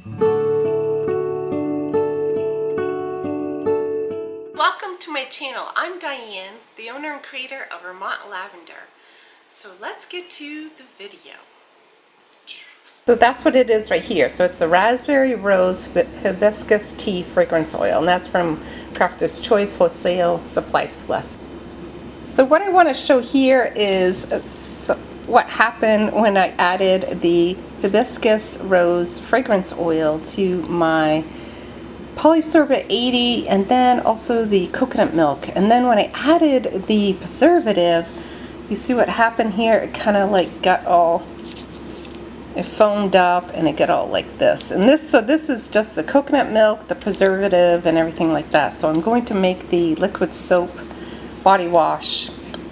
Welcome to my channel. I'm Diane, the owner and creator of Vermont Lavender. So let's get to the video. So that's what it is right here. So it's a raspberry rose hibiscus tea fragrance oil, and that's from Crafter's Choice Wholesale Supplies Plus. So what I want to show here is what happened when I added the hibiscus rose fragrance oil to my polysorbate 80 and then also the coconut milk. And then when I added the preservative, you see what happened here? It kind of like got all, it foamed up and it got all like this. And this is just the coconut milk, the preservative, and everything like that. So I'm going to make the liquid soap body wash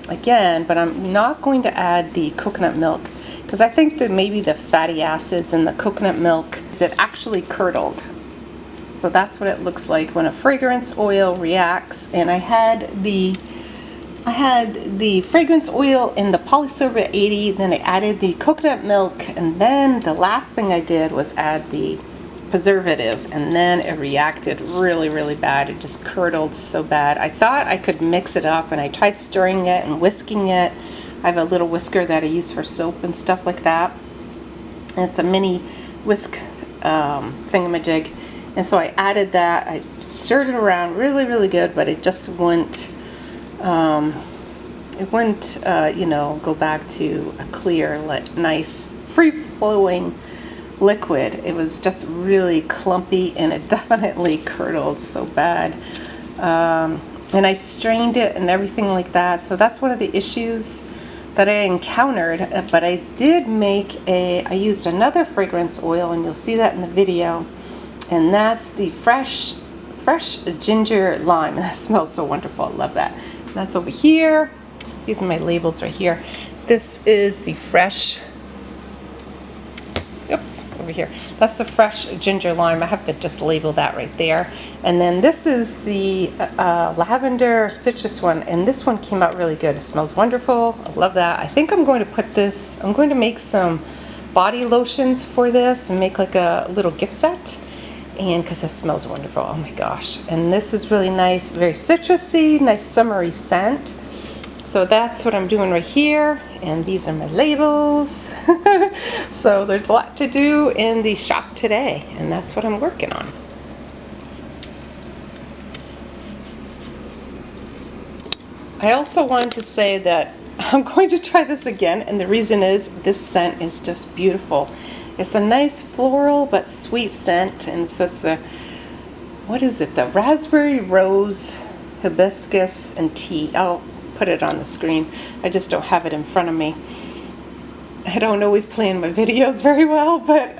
again, but I'm not going to add the coconut milk because I think that maybe the fatty acids in the coconut milk is it actually curdled. So that's what it looks like when a fragrance oil reacts. And I had the fragrance oil in the polysorbate 80, then I added the coconut milk, and then the last thing I did was add the preservative, and then it reacted really, really bad. It just curdled so bad. I thought I could mix it up, and I tried stirring it and whisking it. I have a little whisker that I use for soap and stuff like that. And it's a mini whisk thingamajig. And so I added that. I stirred it around really, really good, but it just wouldn't, you know, go back to a clear, nice, free-flowing liquid. It was just really clumpy, and it definitely curdled so bad. And I strained it and everything like that. So that's one of the issues that I encountered. But I did make I used another fragrance oil, and you'll see that in the video. And that's the fresh ginger lime. That smells so wonderful. I love that. That's over here. These are my labels right here. This is the fresh, oops, over here. That's the fresh ginger lime. I have to just label that right there. And then this is the lavender citrus one, and this one came out really good. It smells wonderful. I love that. I think I'm going to put this, I'm going to make some body lotions for this and make like a little gift set. And because it smells wonderful, oh my gosh. And this is really nice, very citrusy, nice summery scent. So that's what I'm doing right here, and these are my labels. So there's a lot to do in the shop today, and that's what I'm working on. I also wanted to say that I'm going to try this again, and the reason is this scent is just beautiful. It's a nice floral but sweet scent, and so it's the, what is it, the raspberry rose hibiscus and tea. I'll put it on the screen. I just don't have it in front of me. I don't always plan my videos very well, but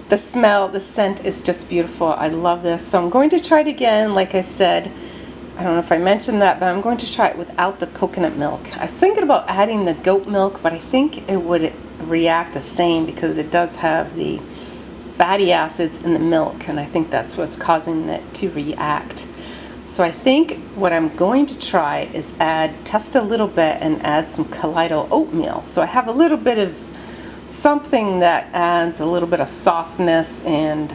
the smell, the scent is just beautiful. I love this. So I'm going to try it again. Like I said, I don't know if I mentioned that, but I'm going to try it without the coconut milk. I was thinking about adding the goat milk, but I think it would react the same because it does have the fatty acids in the milk, and I think that's what's causing it to react. So I think what I'm going to try is test a little bit and add some Kaleido oatmeal. So I have a little bit of something that adds a little bit of softness and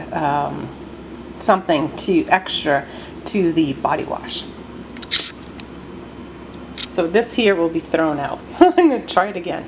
something extra to the body wash. So this here will be thrown out. I'm going to try it again.